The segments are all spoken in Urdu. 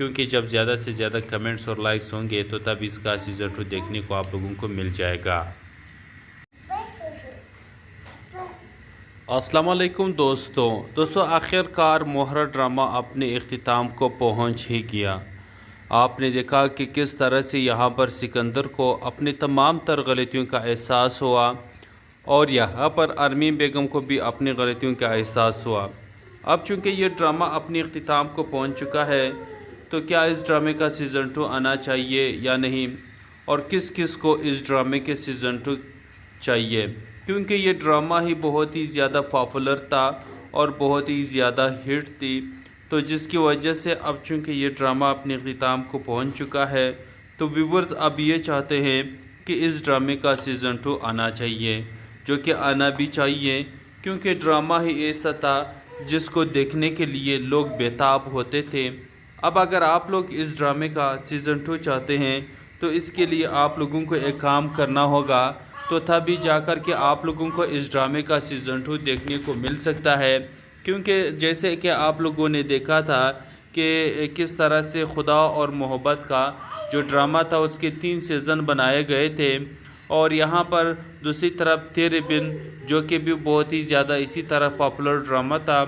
کیونکہ جب زیادہ سے زیادہ کمنٹس اور لائکس ہوں گے تو تب اس کا سیزن 2 دیکھنے کو آپ لوگوں کو مل جائے گا۔ السلام علیکم دوستو آخر کار مہرہ ڈرامہ اپنے اختتام کو پہنچ ہی گیا۔ آپ نے دیکھا کہ کس طرح سے یہاں پر سکندر کو اپنی تمام تر غلطیوں کا احساس ہوا اور یہاں پر ارمین بیگم کو بھی اپنی غلطیوں کا احساس ہوا۔ اب چونکہ یہ ڈرامہ اپنی اختتام کو پہنچ چکا ہے تو کیا اس ڈرامے کا سیزن 2 آنا چاہیے یا نہیں، اور کس کس کو اس ڈرامے کے سیزن 2 چاہیے، کیونکہ یہ ڈرامہ ہی بہت ہی زیادہ پاپولر تھا اور بہت ہی زیادہ ہٹ تھی، تو جس کی وجہ سے اب چونکہ یہ ڈرامہ اپنے اختتام کو پہنچ چکا ہے تو ویورز اب یہ چاہتے ہیں کہ اس ڈرامے کا سیزن 2 آنا چاہیے، جو کہ آنا بھی چاہیے، کیونکہ ڈرامہ ہی ایسا تھا جس کو دیکھنے کے لیے لوگ بےتاب ہوتے تھے۔ اب اگر آپ لوگ اس ڈرامے کا سیزن 2 چاہتے ہیں تو اس کے لیے آپ لوگوں کو ایک کام کرنا ہوگا، تو تبھی جا کر کے آپ لوگوں کو اس ڈرامے کا سیزن 2 دیکھنے کو مل سکتا ہے، کیونکہ جیسے کہ آپ لوگوں نے دیکھا تھا کہ کس طرح سے خدا اور محبت کا جو ڈرامہ تھا اس کے 3 سیزن بنائے گئے تھے، اور یہاں پر دوسری طرف تیرے بن جو کہ بھی بہت ہی زیادہ اسی طرح پاپولر ڈرامہ تھا،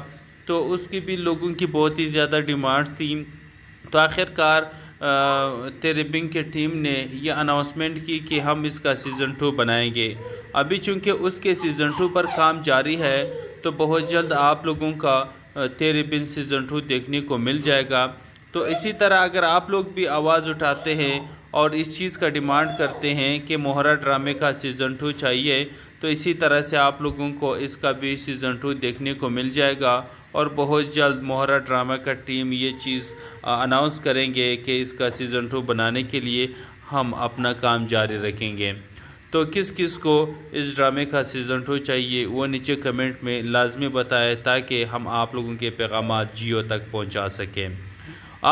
تو اس کی بھی لوگوں کی بہت ہی زیادہ ڈیمانڈز تھیں۔ تو آخر کار تیرے بن کے ٹیم نے یہ اناؤنسمنٹ کی کہ ہم اس کا سیزن 2 بنائیں گے۔ ابھی چونکہ اس کے سیزن 2 پر کام جاری ہے تو بہت جلد آپ لوگوں کا تیرے بن سیزن 2 دیکھنے کو مل جائے گا۔ تو اسی طرح اگر آپ لوگ بھی آواز اٹھاتے ہیں اور اس چیز کا ڈیمانڈ کرتے ہیں کہ مہرہ ڈرامے کا سیزن 2 چاہیے، تو اسی طرح سے آپ لوگوں کو اس کا بھی سیزن 2 دیکھنے کو مل جائے گا، اور بہت جلد مہرہ ڈرامہ کا ٹیم یہ چیز اناؤنس کریں گے کہ اس کا سیزن 2 بنانے کے لیے ہم اپنا کام جاری رکھیں گے۔ تو کس کس کو اس ڈرامے کا سیزن 2 چاہیے وہ نیچے کمنٹ میں لازمی بتائیں تاکہ ہم آپ لوگوں کے پیغامات جیو تک پہنچا سکیں۔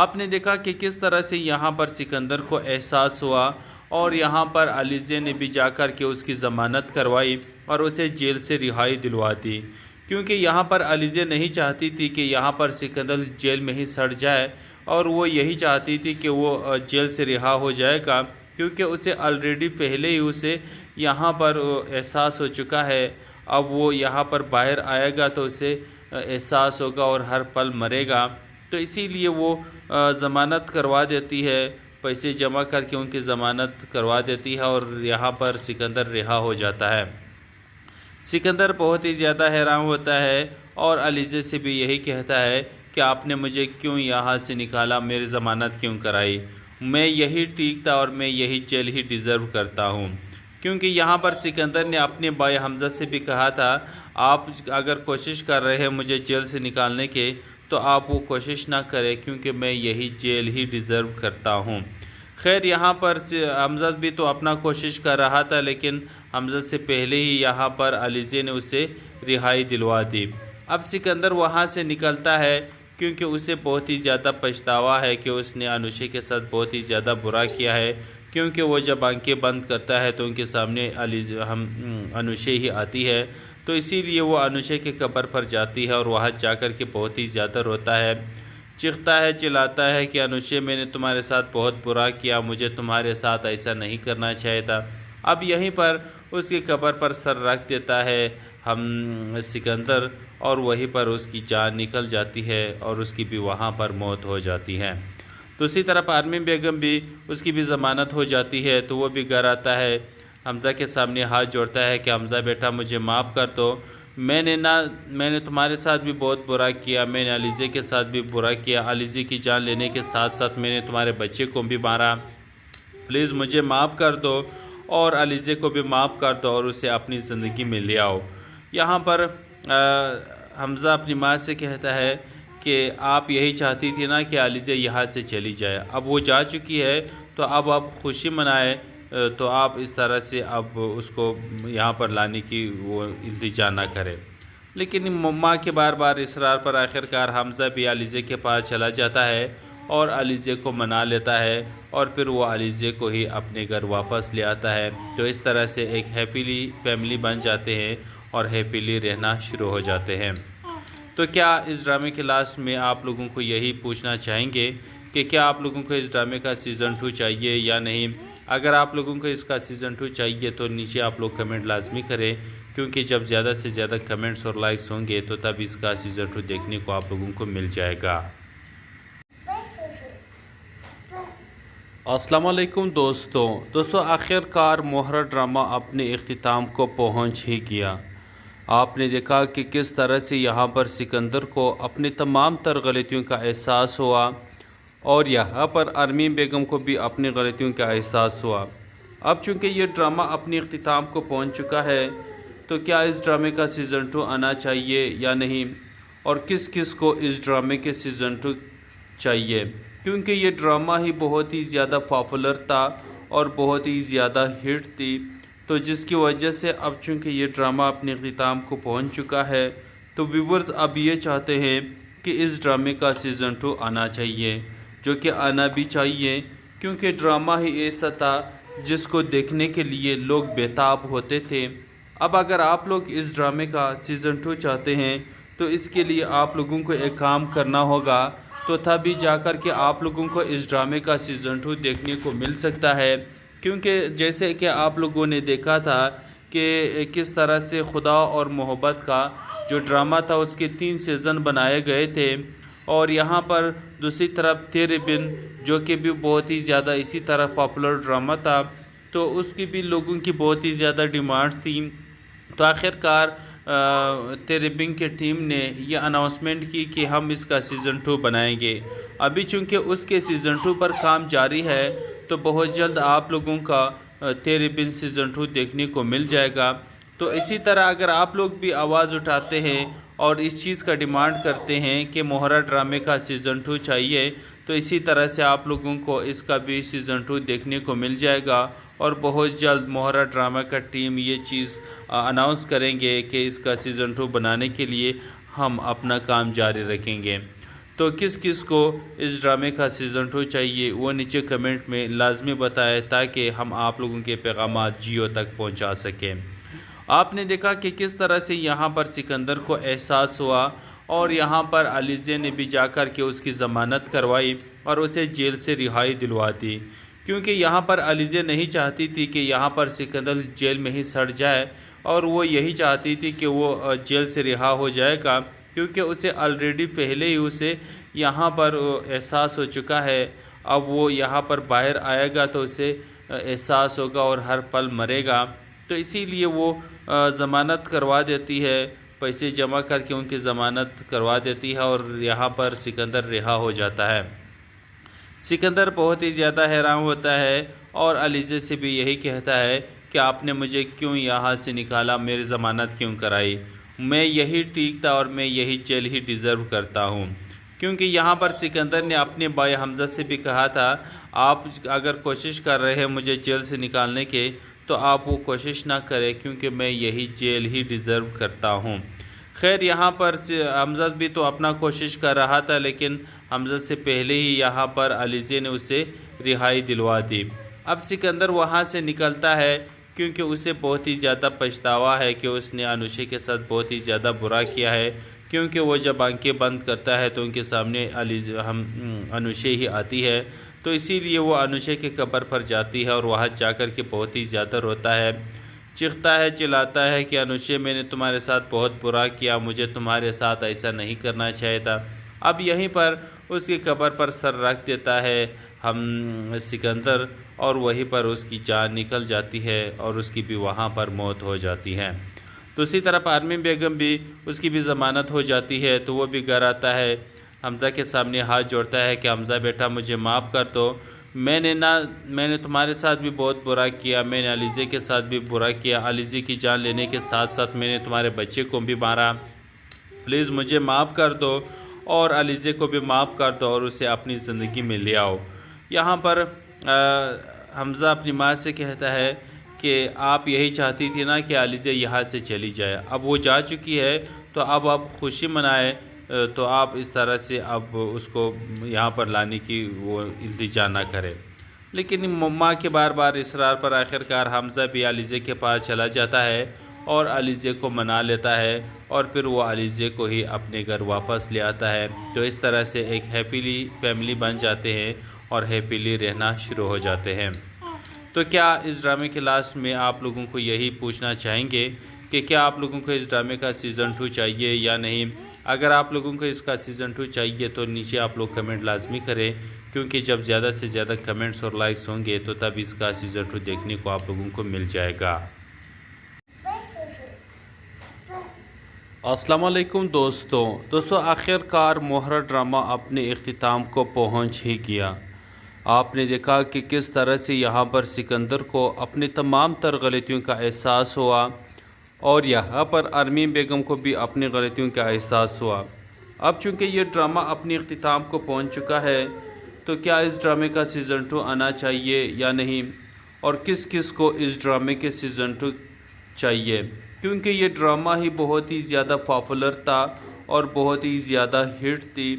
آپ نے دیکھا کہ کس طرح سے یہاں پر سکندر کو احساس ہوا اور یہاں پر علیزے نے بھی جا کر کے اس کی ضمانت کروائی اور اسے جیل سے رہائی دلوا دی، کیونکہ یہاں پر علیزے نہیں چاہتی تھی کہ یہاں پر سکندر جیل میں ہی سڑ جائے، اور وہ یہی چاہتی تھی کہ وہ جیل سے رہا ہو جائے گا، کیونکہ اسے آلریڈی پہلے ہی اسے یہاں پر احساس ہو چکا ہے۔ اب وہ یہاں پر باہر آئے گا تو اسے احساس ہوگا اور ہر پل مرے گا، تو اسی لیے وہ ضمانت کروا دیتی ہے، پیسے جمع کر کے ان کی ضمانت کروا دیتی ہے اور یہاں پر سکندر رہا ہو جاتا ہے۔ سکندر بہت ہی زیادہ حیران ہوتا ہے اور علیزے سے بھی یہی کہتا ہے کہ آپ نے مجھے کیوں یہاں سے نکالا، میری ضمانت کیوں کرائی، میں یہی ٹھیک تھا اور میں یہی جیل ہی ڈیزرو کرتا ہوں، کیونکہ یہاں پر سکندر نے اپنے بھائی حمزہ سے بھی کہا تھا آپ اگر کوشش کر رہے ہیں مجھے جیل سے نکالنے کے تو آپ وہ کوشش نہ کریں، کیونکہ میں یہی جیل ہی ڈیزرو کرتا ہوں۔ خیر یہاں پر حمزہ بھی تو اپنا کوشش کر رہا تھا، لیکن حمزہ سے پہلے ہی یہاں پر علیزے نے اسے رہائی دلوا دی۔ اب سکندر وہاں سے نکلتا ہے کیونکہ اسے بہت ہی زیادہ پچھتاوا ہے کہ اس نے انوشے کے ساتھ بہت ہی زیادہ برا کیا ہے، کیونکہ وہ جب آنکھیں بند کرتا ہے تو ان کے سامنے انوشے ہی آتی ہے، تو اسی لیے وہ انوشے کے قبر پر جاتی ہے اور وہاں جا کر کے بہت ہی زیادہ روتا ہے، چیختا ہے، چلاتا ہے کہ انوشے میں نے تمہارے ساتھ بہت برا کیا، مجھے تمہارے ساتھ ایسا نہیں کرنا چاہیے تھا۔ اب یہیں پر اس کی قبر پر سر رکھ دیتا ہے سکندر، اور وہیں پر اس کی جان نکل جاتی ہے اور اس کی بھی وہاں پر موت ہو جاتی ہے۔ دوسری طرف ارمین بیگم بھی اس کی بھی ضمانت ہو جاتی ہے، تو وہ بھی گھر آتا ہے، حمزہ کے سامنے ہاتھ جوڑتا ہے کہ حمزہ بیٹا مجھے معاف کر دو، میں نے تمہارے ساتھ بھی بہت برا کیا، میں نے علیزے کے ساتھ بھی برا کیا، علیزے کی جان لینے کے ساتھ ساتھ میں نے تمہارے بچے کو بھی مارا، پلیز مجھے معاف کر دو اور علیزے کو بھی معاف کر دو اور اسے اپنی زندگی میں لے آؤ۔ یہاں پر حمزہ اپنی ماں سے کہتا ہے کہ آپ یہی چاہتی تھی نا کہ علیزے یہاں سے چلی جائے، اب وہ جا چکی ہے تو اب آپ خوشی منائے، تو آپ اس طرح سے اب اس کو یہاں پر لانے کی وہ التجا نہ کرے۔ لیکن ماں کے بار بار اصرار پر آخر کار حمزہ بھی علیزے کے پاس چلا جاتا ہے اور علیزے کو منا لیتا ہے، اور پھر وہ علیزے کو ہی اپنے گھر واپس لے آتا ہے۔ تو اس طرح سے ایک ہیپیلی فیملی بن جاتے ہیں اور ہیپیلی رہنا شروع ہو جاتے ہیں۔ تو کیا اس ڈرامے کے لاسٹ میں آپ لوگوں کو یہی پوچھنا چاہیں گے کہ کیا آپ لوگوں کو اس ڈرامے کا سیزن 2 چاہیے یا نہیں۔ اگر آپ لوگوں کو اس کا سیزن 2 چاہیے تو نیچے آپ لوگ کمنٹ لازمی کریں، کیونکہ جب زیادہ سے زیادہ کمنٹس اور لائکس ہوں گے تو تب اس کا سیزن 2 دیکھنے کو آپ لوگوں کو مل جائے گا۔ السلام علیکم دوستو آخر کار مہرہ ڈرامہ اپنے اختتام کو پہنچ ہی گیا۔ آپ نے دیکھا کہ کس طرح سے یہاں پر سکندر کو اپنی تمام تر غلطیوں کا احساس ہوا اور یہاں پر ارمین بیگم کو بھی اپنی غلطیوں کا احساس ہوا۔ اب چونکہ یہ ڈرامہ اپنی اختتام کو پہنچ چکا ہے تو کیا اس ڈرامے کا سیزن 2 آنا چاہیے یا نہیں، اور کس کس کو اس ڈرامے کے سیزن 2 چاہیے، کیونکہ یہ ڈرامہ ہی بہت ہی زیادہ پاپولر تھا اور بہت ہی زیادہ ہٹ تھی، تو جس کی وجہ سے اب چونکہ یہ ڈرامہ اپنے اختتام کو پہنچ چکا ہے تو ویورز اب یہ چاہتے ہیں کہ اس ڈرامے کا سیزن 2 آنا چاہیے، جو کہ آنا بھی چاہیے، کیونکہ ڈرامہ ہی ایسا تھا جس کو دیکھنے کے لیے لوگ بےتاب ہوتے تھے۔ اب اگر آپ لوگ اس ڈرامے کا سیزن 2 چاہتے ہیں تو اس کے لیے آپ لوگوں کو ایک کام کرنا ہوگا، تو تبھی جا کر کے آپ لوگوں کو اس ڈرامے کا سیزن 2 دیکھنے کو مل سکتا ہے، کیونکہ جیسے کہ آپ لوگوں نے دیکھا تھا کہ کس طرح سے خدا اور محبت کا جو ڈرامہ تھا اس کے 3 سیزن بنائے گئے تھے، اور یہاں پر دوسری طرف تیرے بن جو کہ بھی بہت ہی زیادہ اسی طرح پاپولر ڈرامہ تھا، تو اس کی بھی لوگوں کی بہت ہی زیادہ ڈیمانڈز تھیں۔ تو آخر کار تیرے بن کے ٹیم نے یہ اناؤنسمنٹ کی کہ ہم اس کا سیزن 2 بنائیں گے۔ ابھی چونکہ اس کے سیزن 2 پر کام جاری ہے تو بہت جلد آپ لوگوں کا تیرے بن سیزن 2 دیکھنے کو مل جائے گا۔ تو اسی طرح اگر آپ لوگ بھی آواز اٹھاتے ہیں اور اس چیز کا ڈیمانڈ کرتے ہیں کہ مہرہ ڈرامے کا سیزن 2 چاہیے، تو اسی طرح سے آپ لوگوں کو اس کا بھی سیزن 2 دیکھنے کو مل جائے گا، اور بہت جلد مہرہ ڈرامہ کا ٹیم یہ چیز اناؤنس کریں گے کہ اس کا سیزن 2 بنانے کے لیے ہم اپنا کام جاری رکھیں گے۔ تو کس کس کو اس ڈرامے کا سیزن 2 چاہیے وہ نیچے کمنٹ میں لازمی بتائیں، تاکہ ہم آپ لوگوں کے پیغامات جیو تک پہنچا سکیں۔ آپ نے دیکھا کہ کس طرح سے یہاں پر سکندر کو احساس ہوا، اور یہاں پر علیزہ نے بھی جا کر کے اس کی ضمانت کروائی اور اسے جیل سے رہائی دلوا دی، کیونکہ یہاں پر علیزہ نہیں چاہتی تھی کہ یہاں پر سکندر جیل میں ہی سڑ جائے، اور وہ یہی چاہتی تھی کہ وہ جیل سے رہا ہو جائے گا، کیونکہ اسے آلریڈی پہلے ہی اسے یہاں پر احساس ہو چکا ہے۔ اب وہ یہاں پر باہر آئے گا تو اسے احساس ہوگا اور ہر پل مرے گا، تو اسی لیے وہ ضمانت کروا دیتی ہے، پیسے جمع کر کے ان کی ضمانت کروا دیتی ہے، اور یہاں پر سکندر رہا ہو جاتا ہے۔ سکندر بہت ہی زیادہ حیران ہوتا ہے اور علیزہ سے بھی یہی کہتا ہے کہ آپ نے مجھے کیوں یہاں سے نکالا، میری ضمانت کیوں کرائی، میں یہی ٹھیک تھا اور میں یہی جیل ہی ڈیزرو کرتا ہوں، کیونکہ یہاں پر سکندر نے اپنے بھائی حمزہ سے بھی کہا تھا آپ اگر کوشش کر رہے ہیں مجھے جیل سے نکالنے کے تو آپ وہ کوشش نہ کریں، کیونکہ میں یہی جیل ہی ڈیزرو کرتا ہوں۔ خیر یہاں پر حمزہ بھی تو اپنا کوشش کر رہا تھا، لیکن حمزہ سے پہلے ہی یہاں پر علیزہ نے اسے رہائی دلوا دی۔ اب سکندر وہاں سے نکلتا ہے، کیونکہ اسے بہت ہی زیادہ پچھتاوا ہے کہ اس نے انوشے کے ساتھ بہت ہی زیادہ برا کیا ہے، کیونکہ وہ جب آنکھیں بند کرتا ہے تو ان کے سامنے انوشے ہی آتی ہے، تو اسی لیے وہ انوشے کے قبر پر جاتی ہے اور وہاں جا کر کے بہت ہی زیادہ روتا ہے، چیختا ہے، چلاتا ہے کہ انوشے میں نے تمہارے ساتھ بہت برا کیا، مجھے تمہارے ساتھ ایسا نہیں کرنا چاہیے تھا۔ اب یہیں پر اس کی قبر پر سر رکھ دیتا ہے سکندر، اور وہیں پر اس کی جان نکل جاتی ہے اور اس کی بھی وہاں پر موت ہو جاتی ہے۔ دوسری طرف ارمین بیگم بھی اس کی بھی ضمانت ہو جاتی ہے، تو وہ بھی گھر آتا ہے، حمزہ کے سامنے ہاتھ جوڑتا ہے کہ حمزہ بیٹا مجھے معاف کر دو، میں نے تمہارے ساتھ بھی بہت برا کیا، میں نے علیزہ کے ساتھ بھی برا کیا، علیزہ کی جان لینے کے ساتھ ساتھ میں نے تمہارے بچے کو بھی مارا، پلیز مجھے معاف کر دو اور علیزہ کو بھی معاف کر دو اور اسے اپنی زندگی میں لے آؤ۔ یہاں پر حمزہ اپنی ماں سے کہتا ہے کہ آپ یہی چاہتی تھی نا کہ علیزہ یہاں سے چلی جائے، اب وہ جا چکی ہے تو اب آپ خوشی منائے، تو آپ اس طرح سے اب اس کو یہاں پر لانے کی وہ التجا نہ کرے۔ لیکن ماں کے بار بار اصرار پر آخر کار حمزہ بھی علیزہ کے پاس چلا جاتا ہے اور علیزے کو منا لیتا ہے اور پھر وہ علیزے کو ہی اپنے گھر واپس لے آتا ہے۔ تو اس طرح سے ایک ہیپیلی فیملی بن جاتے ہیں اور ہیپیلی رہنا شروع ہو جاتے ہیں۔ تو کیا اس ڈرامے کے لاسٹ میں آپ لوگوں کو یہی پوچھنا چاہیں گے کہ کیا آپ لوگوں کو اس ڈرامے کا سیزن 2 چاہیے یا نہیں؟ اگر آپ لوگوں کو اس کا سیزن 2 چاہیے تو نیچے آپ لوگ کمنٹ لازمی کریں، کیونکہ جب زیادہ سے زیادہ کمنٹس اور لائکس ہوں گے تو تب اس کا سیزن 2 دیکھنے کو آپ لوگوں کو مل جائے گا۔ السلام علیکم دوستو آخر کار مہرہ ڈرامہ اپنے اختتام کو پہنچ ہی گیا۔ آپ نے دیکھا کہ کس طرح سے یہاں پر سکندر کو اپنی تمام تر غلطیوں کا احساس ہوا اور یہاں پر ارمین بیگم کو بھی اپنی غلطیوں کا احساس ہوا۔ اب چونکہ یہ ڈرامہ اپنی اختتام کو پہنچ چکا ہے تو کیا اس ڈرامے کا سیزن 2 آنا چاہیے یا نہیں، اور کس کس کو اس ڈرامے کے سیزن 2 چاہیے، کیونکہ یہ ڈرامہ ہی بہت ہی زیادہ پاپولر تھا اور بہت ہی زیادہ ہٹ تھی،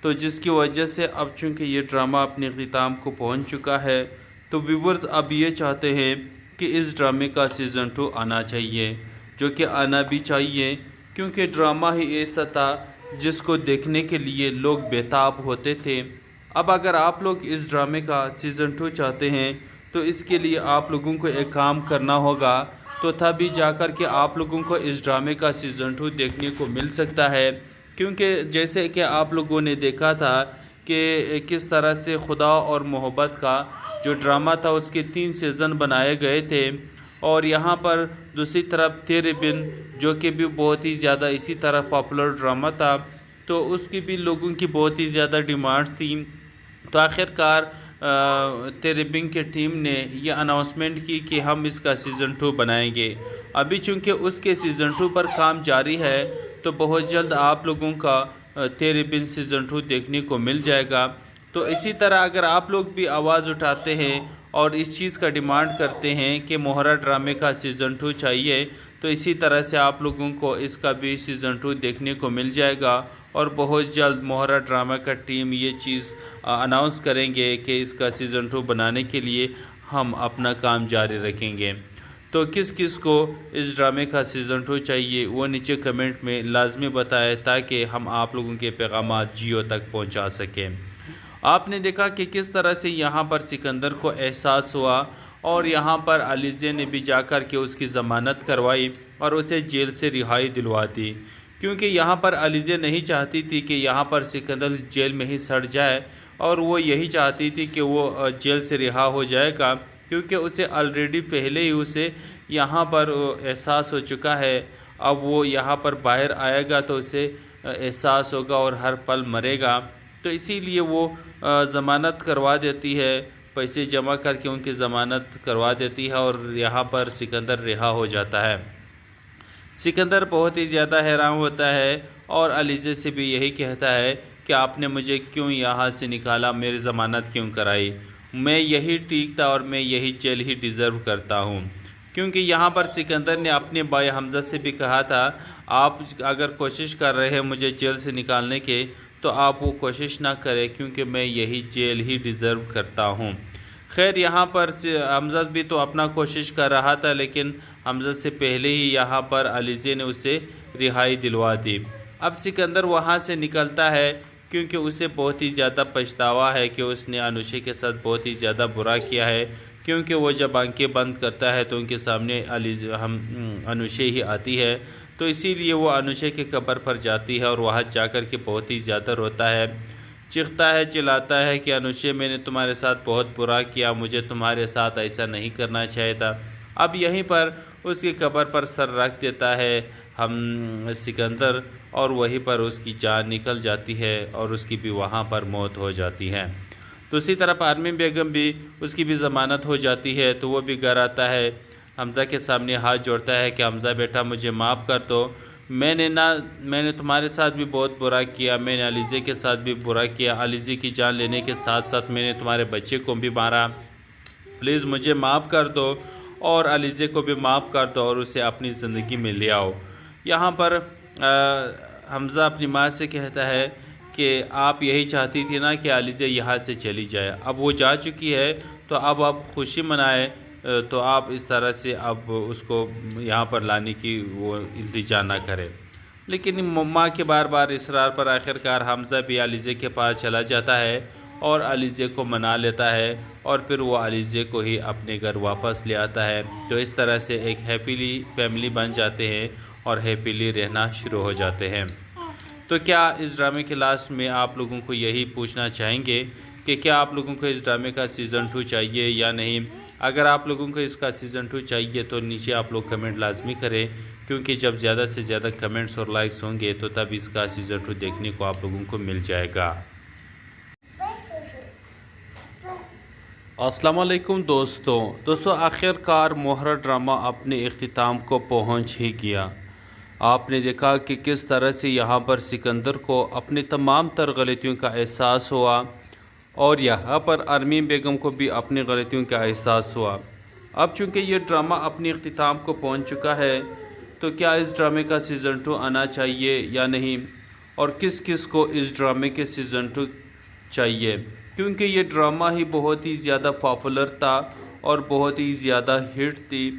تو جس کی وجہ سے اب چونکہ یہ ڈرامہ اپنے اختتام کو پہنچ چکا ہے تو ویورز اب یہ چاہتے ہیں کہ اس ڈرامے کا سیزن 2 آنا چاہیے، جو کہ آنا بھی چاہیے، کیونکہ ڈرامہ ہی ایسا تھا جس کو دیکھنے کے لیے لوگ بےتاب ہوتے تھے۔ اب اگر آپ لوگ اس ڈرامے کا سیزن 2 چاہتے ہیں تو اس کے لیے آپ لوگوں کو ایک کام کرنا ہوگا، تو تبھی جا کر کے آپ لوگوں کو اس ڈرامے کا سیزن 2 دیکھنے کو مل سکتا ہے، کیونکہ جیسے کہ آپ لوگوں نے دیکھا تھا کہ کس طرح سے خدا اور محبت کا جو ڈرامہ تھا اس کے 3 سیزن بنائے گئے تھے، اور یہاں پر دوسری طرف تیرے بن جو کہ بھی بہت ہی زیادہ اسی طرح پاپولر ڈرامہ تھا، تو اس کی بھی لوگوں کی بہت ہی زیادہ ڈیمانڈز تھیں۔ تو آخر کار تیرے بن کے ٹیم نے یہ اناؤنسمنٹ کی کہ ہم اس کا سیزن 2 بنائیں گے۔ ابھی چونکہ اس کے سیزن 2 پر کام جاری ہے تو بہت جلد آپ لوگوں کا تیرے بن سیزن 2 دیکھنے کو مل جائے گا۔ تو اسی طرح اگر آپ لوگ بھی آواز اٹھاتے ہیں اور اس چیز کا ڈیمانڈ کرتے ہیں کہ مہرہ ڈرامے کا سیزن 2 چاہیے، تو اسی طرح سے آپ لوگوں کو اس کا بھی سیزن 2 دیکھنے کو مل جائے گا، اور بہت جلد مہرہ ڈرامہ کا ٹیم یہ چیز اناؤنس کریں گے کہ اس کا سیزن 2 بنانے کے لیے ہم اپنا کام جاری رکھیں گے۔ تو کس کس کو اس ڈرامے کا سیزن 2 چاہیے وہ نیچے کمنٹ میں لازمی بتائیں، تاکہ ہم آپ لوگوں کے پیغامات جیو تک پہنچا سکیں۔ آپ نے دیکھا کہ کس طرح سے یہاں پر سکندر کو احساس ہوا اور یہاں پر علیزے نے بھی جا کر کے اس کی ضمانت کروائی اور اسے جیل سے رہائی دلوا دی، کیونکہ یہاں پر علیزے نہیں چاہتی تھی کہ یہاں پر سکندر جیل میں ہی سڑ جائے، اور وہ یہی چاہتی تھی کہ وہ جیل سے رہا ہو جائے گا، کیونکہ اسے آلریڈی پہلے ہی اسے یہاں پر احساس ہو چکا ہے۔ اب وہ یہاں پر باہر آئے گا تو اسے احساس ہوگا اور ہر پل مرے گا، تو اسی لیے وہ ضمانت کروا دیتی ہے، پیسے جمع کر کے ان کی ضمانت کروا دیتی ہے، اور یہاں پر سکندر رہا ہو جاتا ہے۔ سکندر بہت ہی زیادہ حیران ہوتا ہے اور علیزے سے بھی یہی کہتا ہے کہ آپ نے مجھے کیوں یہاں سے نکالا، میری ضمانت کیوں کرائی، میں یہی ٹھیک تھا اور میں یہی جیل ہی ڈیزرو کرتا ہوں۔ کیونکہ یہاں پر سکندر نے اپنے بھائی حمزہ سے بھی کہا تھا، آپ اگر کوشش کر رہے ہیں مجھے جیل سے نکالنے کے تو آپ وہ کوشش نہ کریں، کیونکہ میں یہی جیل ہی ڈیزرو کرتا ہوں۔ خیر یہاں پر حمزہ بھی تو اپنا کوشش کر رہا تھا، لیکن حمزہ سے پہلے ہی یہاں پر علیزے نے اسے رہائی دلوا دی۔ اب سکندر وہاں سے نکلتا ہے کیونکہ اسے بہت ہی زیادہ پچھتاوا ہے کہ اس نے انوشے کے ساتھ بہت ہی زیادہ برا کیا ہے، کیونکہ وہ جب آنکھیں بند کرتا ہے تو ان کے سامنے انوشے ہی آتی ہے، تو اسی لیے وہ انوشے کے قبر پر جاتی ہے اور وہاں جا کر کے بہت ہی زیادہ روتا ہے، چیختا ہے، چلاتا ہے کہ انوشے میں نے تمہارے ساتھ بہت برا کیا، مجھے تمہارے ساتھ ایسا نہیں کرنا چاہیے تھا۔ اب یہیں پر اس کی قبر پر سر رکھ دیتا ہے سکندر، اور وہیں پر اس کی جان نکل جاتی ہے اور اس کی بھی وہاں پر موت ہو جاتی ہے۔ دوسری طرف ارمین بیگم بھی اس کی بھی ضمانت ہو جاتی ہے، تو وہ بھی گھر آتا ہے، حمزہ کے سامنے ہاتھ جوڑتا ہے کہ حمزہ بیٹا مجھے معاف کر دو، میں نے تمہارے ساتھ بھی بہت برا کیا، میں نے علیزے کے ساتھ بھی برا کیا، علیزے کی جان لینے کے ساتھ ساتھ میں نے تمہارے بچے کو بھی مارا، پلیز مجھے معاف کر دو اور علیزے کو بھی معاف کر دو اور اسے اپنی زندگی میں لے آؤ۔ یہاں پر حمزہ اپنی ماں سے کہتا ہے کہ آپ یہی چاہتی تھی نا کہ علیزے یہاں سے چلی جائے، اب وہ جا چکی ہے تو اب آپ خوشی منائے، تو آپ اس طرح سے اب اس کو یہاں پر لانے کی وہ التجا نہ کریں۔ لیکن ماں کے بار بار اصرار پر آخر کار حمزہ بھی علیزے کے پاس چلا جاتا ہے اور علیزے کو منا لیتا ہے، اور پھر وہ علیزے کو ہی اپنے گھر واپس لے آتا ہے۔ تو اس طرح سے ایک ہیپیلی فیملی بن جاتے ہیں اور ہیپیلی رہنا شروع ہو جاتے ہیں۔ تو کیا اس ڈرامے کے لاسٹ میں آپ لوگوں کو یہی پوچھنا چاہیں گے کہ کیا آپ لوگوں کو اس ڈرامے کا سیزن 2 چاہیے یا نہیں؟ اگر آپ لوگوں کو اس کا سیزن 2 چاہیے تو نیچے آپ لوگ کمنٹ لازمی کریں، کیونکہ جب زیادہ سے زیادہ کمنٹس اور لائکس ہوں گے تو تب اس کا سیزن 2 دیکھنے کو آپ لوگوں کو مل جائے گا۔ السلام علیکم دوستو آخر کار مہرہ ڈرامہ اپنے اختتام کو پہنچ ہی گیا۔ آپ نے دیکھا کہ کس طرح سے یہاں پر سکندر کو اپنی تمام تر غلطیوں کا احساس ہوا، اور یہاں پر ارمین بیگم کو بھی اپنی غلطیوں کا احساس ہوا۔ اب چونکہ یہ ڈرامہ اپنے اختتام کو پہنچ چکا ہے تو کیا اس ڈرامے کا سیزن 2 آنا چاہیے یا نہیں، اور کس کس کو اس ڈرامے کے سیزن 2 چاہیے، کیونکہ یہ ڈرامہ ہی بہت ہی زیادہ پاپولر تھا اور بہت ہی زیادہ ہٹ تھی،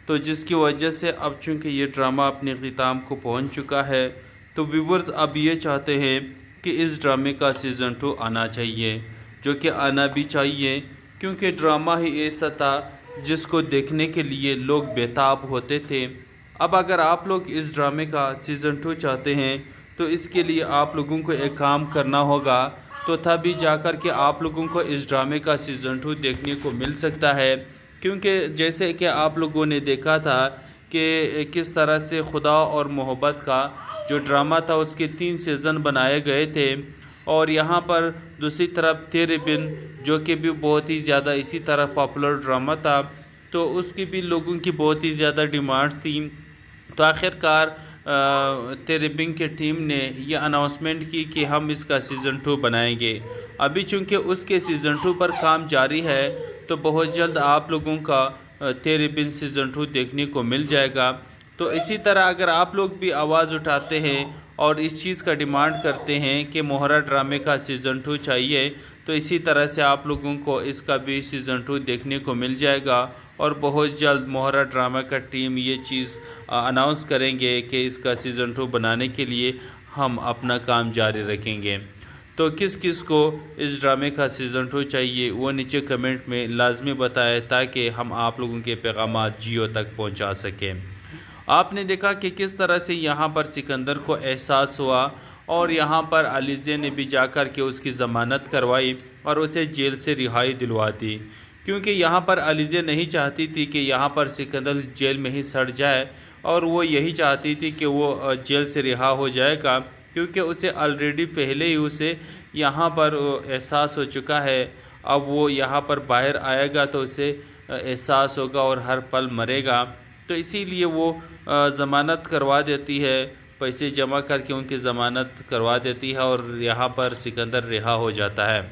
تو جس کی وجہ سے اب چونکہ یہ ڈرامہ اپنے اختتام کو پہنچ چکا ہے تو ویورز اب یہ چاہتے ہیں کہ اس ڈرامے کا سیزن 2 آنا چاہیے، جو کہ آنا بھی چاہیے، کیونکہ ڈرامہ ہی ایسا تھا جس کو دیکھنے کے لیے لوگ بیتاب ہوتے تھے۔ اب اگر آپ لوگ اس ڈرامے کا سیزن 2 چاہتے ہیں تو اس کے لیے آپ لوگوں کو ایک کام کرنا ہوگا، تو تبھی جا کر کے آپ لوگوں کو اس ڈرامے کا سیزن 2 دیکھنے کو مل سکتا ہے، کیونکہ جیسے کہ آپ لوگوں نے دیکھا تھا کہ کس طرح سے خدا اور محبت کا جو ڈرامہ تھا اس کے 3 سیزن بنائے گئے تھے، اور یہاں پر دوسری طرف تیرے بن جو کہ بھی بہت ہی زیادہ اسی طرح پاپولر ڈرامہ تھا، تو اس کی بھی لوگوں کی بہت ہی زیادہ ڈیمانڈز تھیں۔ تو آخر کار تیرے بن کے ٹیم نے یہ اناؤنسمنٹ کی کہ ہم اس کا سیزن 2 بنائیں گے۔ ابھی چونکہ اس کے سیزن 2 پر کام جاری ہے تو بہت جلد آپ لوگوں کا تیرے بن سیزن 2 دیکھنے کو مل جائے گا۔ تو اسی طرح اگر آپ لوگ بھی آواز اٹھاتے ہیں اور اس چیز کا ڈیمانڈ کرتے ہیں کہ مہرہ ڈرامے کا سیزن 2 چاہیے، تو اسی طرح سے آپ لوگوں کو اس کا بھی سیزن 2 دیکھنے کو مل جائے گا، اور بہت جلد مہرہ ڈرامہ کا ٹیم یہ چیز اناؤنس کریں گے کہ اس کا سیزن 2 بنانے کے لیے ہم اپنا کام جاری رکھیں گے۔ تو کس کس کو اس ڈرامے کا سیزن 2 چاہیے وہ نیچے کمنٹ میں لازمی بتائیں، تاکہ ہم آپ لوگوں کے پیغامات جیو تک پہنچا سکیں۔ آپ نے دیکھا کہ کس طرح سے یہاں پر سکندر کو احساس ہوا، اور یہاں پر علیزے نے بھی جا کر کے اس کی ضمانت کروائی اور اسے جیل سے رہائی دلوا دی، کیونکہ یہاں پر علیزے نہیں چاہتی تھی کہ یہاں پر سکندر جیل میں ہی سڑ جائے، اور وہ یہی چاہتی تھی کہ وہ جیل سے رہا ہو جائے گا، کیونکہ اسے آلریڈی پہلے ہی اسے یہاں پر احساس ہو چکا ہے۔ اب وہ یہاں پر باہر آئے گا تو اسے احساس ہوگا اور ہر پل مرے گا، تو اسی لیے وہ ضمانت کروا دیتی ہے، پیسے جمع کر کے ان کی ضمانت کروا دیتی ہے، اور یہاں پر سکندر رہا ہو جاتا ہے۔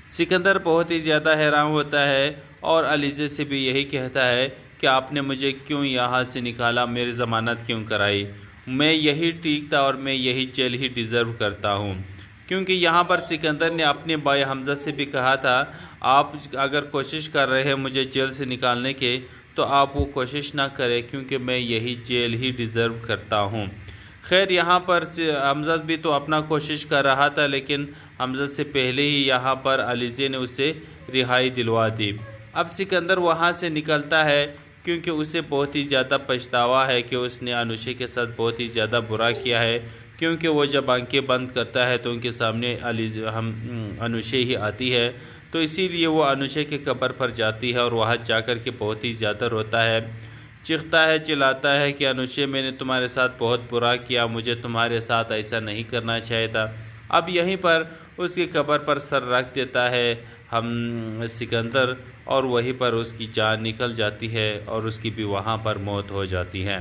سکندر بہت ہی زیادہ حیران ہوتا ہے اور علیزے سے بھی یہی کہتا ہے کہ آپ نے مجھے کیوں یہاں سے نکالا، میری ضمانت کیوں کرائی، میں یہی ٹھیک تھا اور میں یہی جیل ہی ڈیزرو کرتا ہوں۔ کیونکہ یہاں پر سکندر نے اپنے بھائی حمزہ سے بھی کہا تھا، آپ اگر کوشش کر رہے ہیں مجھے جیل سے نکالنے کے تو آپ وہ کوشش نہ کریں، کیونکہ میں یہی جیل ہی ڈیزرو کرتا ہوں۔ خیر یہاں پر حمزہ بھی تو اپنا کوشش کر رہا تھا، لیکن حمزہ سے پہلے ہی یہاں پر علیزے نے اسے رہائی دلوا دی۔ اب سکندر وہاں سے نکلتا ہے، کیونکہ اسے بہت ہی زیادہ پچھتاوا ہے کہ اس نے انوشے کے ساتھ بہت ہی زیادہ برا کیا ہے، کیونکہ وہ جب آنکھیں بند کرتا ہے تو ان کے سامنے انوشے ہی آتی ہے، تو اسی لیے وہ انوشے کے قبر پر جاتی ہے اور وہاں جا کر کے بہت ہی زیادہ روتا ہے، چیختا ہے، چلاتا ہے کہ انوشے میں نے تمہارے ساتھ بہت برا کیا، مجھے تمہارے ساتھ ایسا نہیں کرنا چاہیے تھا۔ اب یہیں پر اس کی قبر پر سر رکھ دیتا ہے سکندر، اور وہیں پر اس کی جان نکل جاتی ہے اور اس کی بھی وہاں پر موت ہو جاتی ہے۔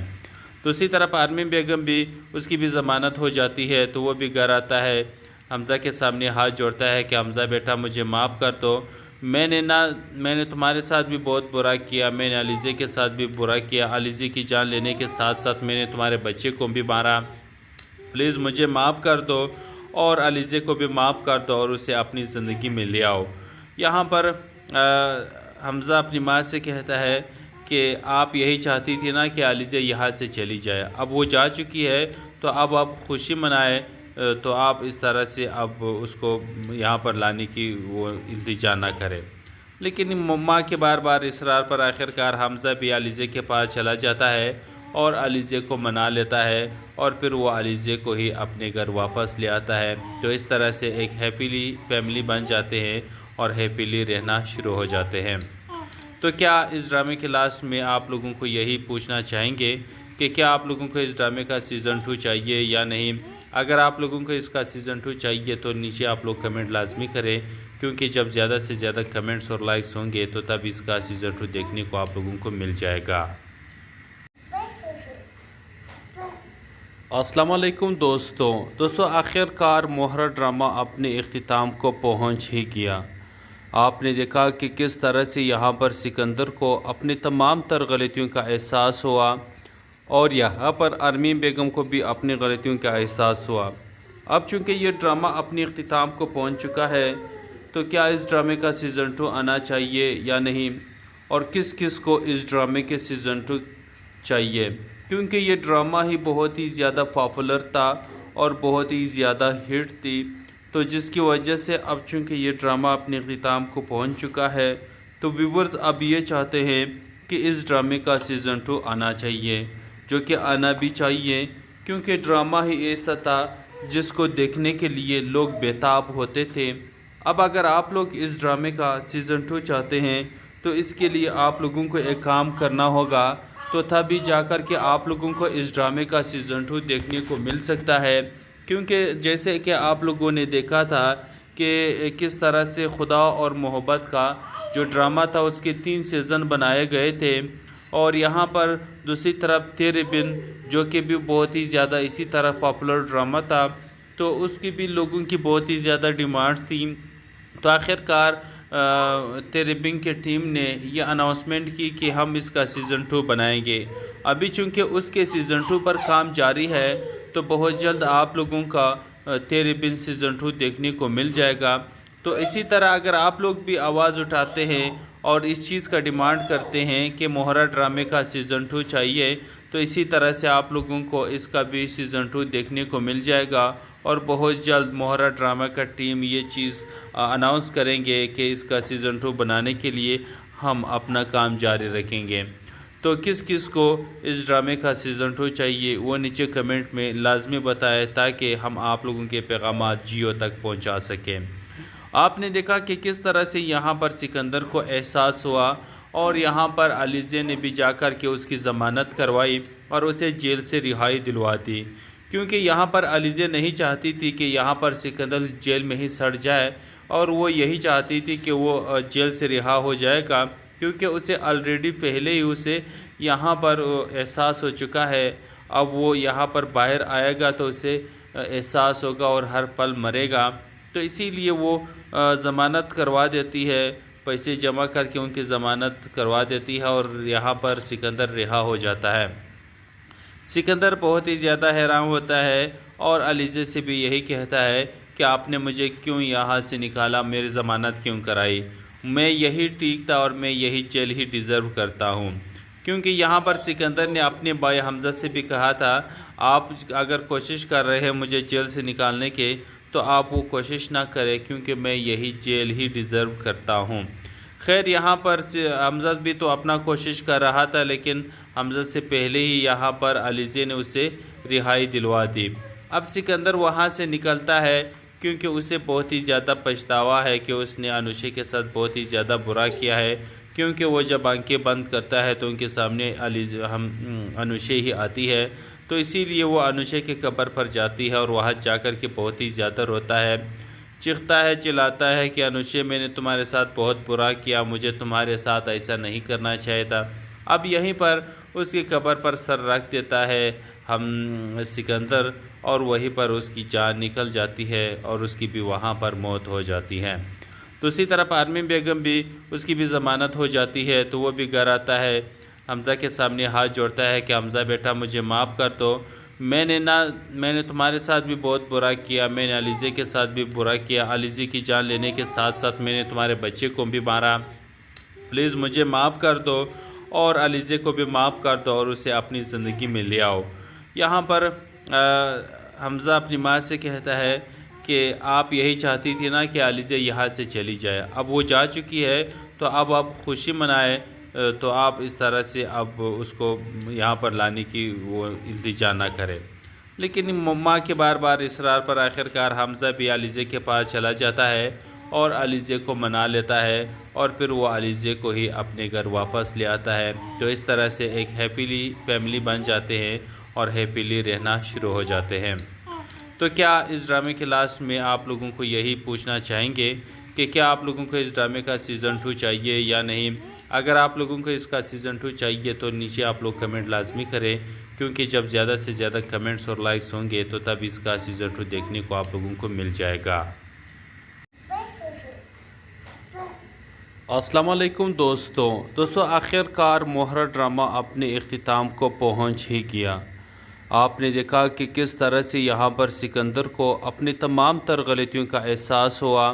دوسری طرف ارمین بیگم بھی اس کی بھی ضمانت ہو جاتی ہے، تو وہ بھی گھر آتا ہے، حمزہ کے سامنے ہاتھ جوڑتا ہے کہ حمزہ بیٹا مجھے معاف کر دو، میں نے تمہارے ساتھ بھی بہت برا کیا، میں نے علیزے کے ساتھ بھی برا کیا، علیزے کی جان لینے کے ساتھ ساتھ میں نے تمہارے بچے کو بھی مارا، پلیز مجھے معاف کر دو، اور علیزے کو بھی معاف کر دو اور اسے اپنی زندگی میں لے آؤ۔ یہاں پر حمزہ اپنی ماں سے کہتا ہے کہ آپ یہی چاہتی تھی نا کہ علیزہ یہاں سے چلی جائے، اب وہ جا چکی ہے تو اب آپ خوشی منائے، تو آپ اس طرح سے اب اس کو یہاں پر لانے کی وہ التجا نہ کرے۔ لیکن ماں کے بار بار اصرار پر آخر کار حمزہ بھی علیزہ کے پاس چلا جاتا ہے اور علیزہ کو منا لیتا ہے، اور پھر وہ علیزہ کو ہی اپنے گھر واپس لے آتا ہے۔ تو اس طرح سے ایک ہیپیلی فیملی بن جاتے ہیں اور ہیپیلی رہنا شروع ہو جاتے ہیں۔ تو کیا اس ڈرامے کے لاسٹ میں آپ لوگوں کو یہی پوچھنا چاہیں گے کہ کیا آپ لوگوں کو اس ڈرامے کا سیزن 2 چاہیے یا نہیں؟ اگر آپ لوگوں کو اس کا سیزن 2 چاہیے تو نیچے آپ لوگ کمنٹ لازمی کریں، کیونکہ جب زیادہ سے زیادہ کمنٹس اور لائکس ہوں گے تو تب اس کا سیزن 2 دیکھنے کو آپ لوگوں کو مل جائے گا۔ السلام علیکم دوستو آخر کار مہرہ ڈرامہ اپنے اختتام کو پہنچ ہی گیا۔ آپ نے دیکھا کہ کس طرح سے یہاں پر سکندر کو اپنی تمام تر غلطیوں کا احساس ہوا، اور یہاں پر ارمین بیگم کو بھی اپنی غلطیوں کا احساس ہوا۔ اب چونکہ یہ ڈرامہ اپنی اختتام کو پہنچ چکا ہے تو کیا اس ڈرامے کا سیزن 2 آنا چاہیے یا نہیں، اور کس کس کو اس ڈرامے کے سیزن 2 چاہیے، کیونکہ یہ ڈرامہ ہی بہت ہی زیادہ پاپولر تھا اور بہت ہی زیادہ ہٹ تھی، تو جس کی وجہ سے اب چونکہ یہ ڈرامہ اپنے اختتام کو پہنچ چکا ہے تو ویورز اب یہ چاہتے ہیں کہ اس ڈرامے کا سیزن 2 آنا چاہیے، جو کہ آنا بھی چاہیے، کیونکہ ڈرامہ ہی ایسا تھا جس کو دیکھنے کے لیے لوگ بیتاب ہوتے تھے۔ اب اگر آپ لوگ اس ڈرامے کا سیزن 2 چاہتے ہیں تو اس کے لیے آپ لوگوں کو ایک کام کرنا ہوگا، تو تبھی جا کر کے آپ لوگوں کو اس ڈرامے کا سیزن 2 دیکھنے کو مل سکتا ہے، کیونکہ جیسے کہ آپ لوگوں نے دیکھا تھا کہ کس طرح سے خدا اور محبت کا جو ڈرامہ تھا اس کے 3 سیزن بنائے گئے تھے، اور یہاں پر دوسری طرف تیرے بن جو کہ بھی بہت ہی زیادہ اسی طرح پاپولر ڈرامہ تھا، تو اس کی بھی لوگوں کی بہت ہی زیادہ ڈیمانڈز تھیں۔ تو آخر کار تیرے بن کے ٹیم نے یہ اناؤنسمنٹ کی کہ ہم اس کا سیزن 2 بنائیں گے۔ ابھی چونکہ اس کے سیزن 2 پر کام جاری ہے تو بہت جلد آپ لوگوں کا تیرے بن سیزن 2 دیکھنے کو مل جائے گا۔ تو اسی طرح اگر آپ لوگ بھی آواز اٹھاتے ہیں اور اس چیز کا ڈیمانڈ کرتے ہیں کہ مہرہ ڈرامے کا سیزن 2 چاہیے، تو اسی طرح سے آپ لوگوں کو اس کا بھی سیزن 2 دیکھنے کو مل جائے گا، اور بہت جلد مہرہ ڈرامہ کا ٹیم یہ چیز اناؤنس کریں گے کہ اس کا سیزن 2 بنانے کے لیے ہم اپنا کام جاری رکھیں گے۔ تو کس کس کو اس ڈرامے کا سیزن 2 چاہیے وہ نیچے کمنٹ میں لازمی بتائیں، تاکہ ہم آپ لوگوں کے پیغامات جیو تک پہنچا سکیں۔ آپ نے دیکھا کہ کس طرح سے یہاں پر سکندر کو احساس ہوا، اور یہاں پر علیزہ نے بھی جا کر کے اس کی ضمانت کروائی اور اسے جیل سے رہائی دلوا دی، کیونکہ یہاں پر علیزہ نہیں چاہتی تھی کہ یہاں پر سکندر جیل میں ہی سڑ جائے، اور وہ یہی چاہتی تھی کہ وہ جیل سے رہا ہو جائے گا، کیونکہ اسے آلریڈی پہلے ہی اسے یہاں پر احساس ہو چکا ہے۔ اب وہ یہاں پر باہر آئے گا تو اسے احساس ہوگا اور ہر پل مرے گا، تو اسی لیے وہ ضمانت کروا دیتی ہے، پیسے جمع کر کے ان کی ضمانت کروا دیتی ہے، اور یہاں پر سکندر رہا ہو جاتا ہے۔ سکندر بہت ہی زیادہ حیران ہوتا ہے اور علیزہ سے بھی یہی کہتا ہے کہ آپ نے مجھے کیوں یہاں سے نکالا، میری ضمانت کیوں کرائی، میں یہی ٹھیک تھا اور میں یہی جیل ہی ڈیزرو کرتا ہوں، کیونکہ یہاں پر سکندر نے اپنے بھائی حمزہ سے بھی کہا تھا آپ اگر کوشش کر رہے ہیں مجھے جیل سے نکالنے کے تو آپ وہ کوشش نہ کریں، کیونکہ میں یہی جیل ہی ڈیزرو کرتا ہوں۔ خیر یہاں پر حمزہ بھی تو اپنا کوشش کر رہا تھا، لیکن حمزہ سے پہلے ہی یہاں پر علیزہ نے اسے رہائی دلوا دی۔ اب سکندر وہاں سے نکلتا ہے کیونکہ اسے بہت ہی زیادہ پچھتاوا ہے کہ اس نے انوشے کے ساتھ بہت ہی زیادہ برا کیا ہے، کیونکہ وہ جب آنکھیں بند کرتا ہے تو ان کے سامنے انوشے ہی آتی ہے، تو اسی لیے وہ انوشے کے قبر پر جاتی ہے اور وہاں جا کر کے بہت ہی زیادہ روتا ہے، چیختا ہے، چلاتا ہے کہ انوشے میں نے تمہارے ساتھ بہت برا کیا، مجھے تمہارے ساتھ ایسا نہیں کرنا چاہیے تھا۔ اب یہیں پر اس کی قبر پر سر رکھ دیتا ہے سکندر، اور وہیں پر اس کی جان نکل جاتی ہے اور اس کی بھی وہاں پر موت ہو جاتی ہے۔ دوسری طرف ارمین بیگم بھی اس کی بھی ضمانت ہو جاتی ہے، تو وہ بھی گھر آتا ہے، حمزہ کے سامنے ہاتھ جوڑتا ہے کہ حمزہ بیٹا مجھے معاف کر دو، میں نے تمہارے ساتھ بھی بہت برا کیا، میں نے علیزہ کے ساتھ بھی برا کیا، علیزہ کی جان لینے کے ساتھ ساتھ میں نے تمہارے بچے کو بھی مارا، پلیز مجھے معاف کر دو اور علیزے کو بھی معاف کر دو اور اسے اپنی زندگی میں لے آؤ۔ یہاں پر حمزہ اپنی ماں سے کہتا ہے کہ آپ یہی چاہتی تھی نا کہ علیزہ یہاں سے چلی جائے، اب وہ جا چکی ہے تو اب آپ خوشی منائے، تو آپ اس طرح سے اب اس کو یہاں پر لانے کی وہ التجا نہ کرے۔ لیکن ماں کے بار بار اصرار پر آخرکار حمزہ بھی علیزہ کے پاس چلا جاتا ہے اور علیزہ کو منا لیتا ہے اور پھر وہ علیزہ کو ہی اپنے گھر واپس لے آتا ہے۔ تو اس طرح سے ایک ہیپیلی فیملی بن جاتے ہیں اور ہیپیلی رہنا شروع ہو جاتے ہیں۔ تو کیا اس ڈرامے کے لاسٹ میں آپ لوگوں کو یہی پوچھنا چاہیں گے کہ کیا آپ لوگوں کو اس ڈرامے کا سیزن 2 چاہیے یا نہیں؟ اگر آپ لوگوں کو اس کا سیزن 2 چاہیے تو نیچے آپ لوگ کمنٹ لازمی کریں، کیونکہ جب زیادہ سے زیادہ کمنٹس اور لائکس ہوں گے تو تب اس کا سیزن 2 دیکھنے کو آپ لوگوں کو مل جائے گا۔ السلام علیکم دوستو آخر کار مہرہ ڈرامہ اپنے اختتام کو پہنچ ہی گیا۔ آپ نے دیکھا کہ کس طرح سے یہاں پر سکندر کو اپنی تمام تر غلطیوں کا احساس ہوا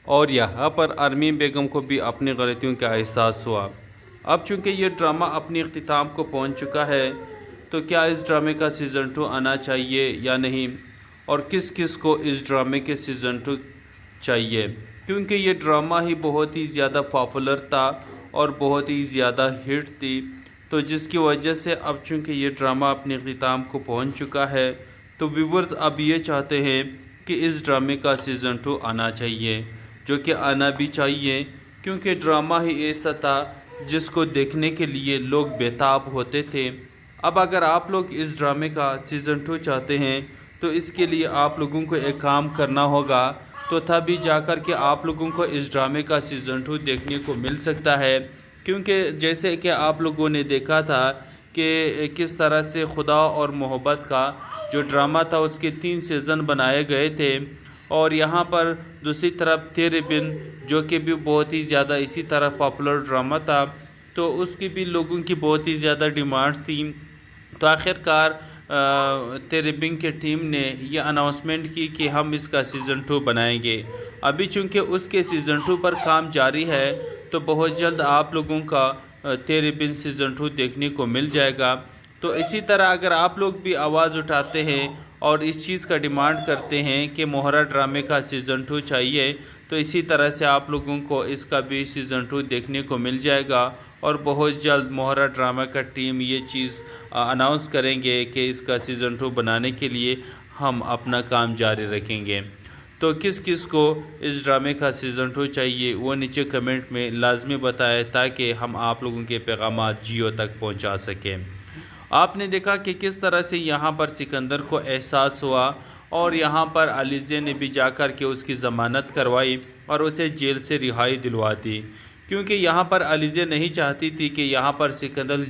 اور یہاں پر ارمین بیگم کو بھی اپنی غلطیوں کا احساس ہوا۔ اب چونکہ یہ ڈرامہ اپنی اختتام کو پہنچ چکا ہے تو کیا اس ڈرامے کا سیزن 2 آنا چاہیے یا نہیں، اور کس کس کو اس ڈرامے کے سیزن 2 چاہیے، کیونکہ یہ ڈرامہ ہی بہت ہی زیادہ پاپولر تھا اور بہت ہی زیادہ ہٹ تھی، تو جس کی وجہ سے اب چونکہ یہ ڈرامہ اپنے اختتام کو پہنچ چکا ہے تو ویورز اب یہ چاہتے ہیں کہ اس ڈرامے کا سیزن 2 آنا چاہیے، جو کہ آنا بھی چاہیے، کیونکہ ڈرامہ ہی ایسا تھا جس کو دیکھنے کے لیے لوگ بےتاب ہوتے تھے۔ اب اگر آپ لوگ اس ڈرامے کا سیزن 2 چاہتے ہیں تو اس کے لیے آپ لوگوں کو ایک کام کرنا ہوگا، تو تبھی جا کر کے آپ لوگوں کو اس ڈرامے کا سیزن 2 دیکھنے کو مل سکتا ہے، کیونکہ جیسے کہ آپ لوگوں نے دیکھا تھا کہ کس طرح سے خدا اور محبت کا جو ڈرامہ تھا اس کے 3 سیزن بنائے گئے تھے، اور یہاں پر دوسری طرف تیرے بن جو کہ بھی بہت ہی زیادہ اسی طرح پاپولر ڈرامہ تھا، تو اس کی بھی لوگوں کی بہت ہی زیادہ ڈیمانڈز تھیں۔ تو آخر کار تیرے بن کے ٹیم نے یہ اناؤنسمنٹ کی کہ ہم اس کا سیزن 2 بنائیں گے۔ ابھی چونکہ اس کے سیزن 2 پر کام جاری ہے تو بہت جلد آپ لوگوں کا تیرے بن سیزن 2 دیکھنے کو مل جائے گا۔ تو اسی طرح اگر آپ لوگ بھی آواز اٹھاتے ہیں اور اس چیز کا ڈیمانڈ کرتے ہیں کہ مہرہ ڈرامے کا سیزن 2 چاہیے، تو اسی طرح سے آپ لوگوں کو اس کا بھی سیزن 2 دیکھنے کو مل جائے گا، اور بہت جلد مہرہ ڈرامہ کا ٹیم یہ چیز اناؤنس کریں گے کہ اس کا سیزن 2 بنانے کے لیے ہم اپنا کام جاری رکھیں گے۔ تو کس کس کو اس ڈرامے کا سیزن 2 چاہیے وہ نیچے کمنٹ میں لازمی بتائیں، تاکہ ہم آپ لوگوں کے پیغامات جیو تک پہنچا سکیں۔ آپ نے دیکھا کہ کس طرح سے یہاں پر سکندر کو احساس ہوا اور یہاں پر علیزہ نے بھی جا کر کے اس کی ضمانت کروائی اور اسے جیل سے رہائی دلوا دی، کیونکہ یہاں پر علیزہ نہیں چاہتی تھی کہ یہاں پر سکندر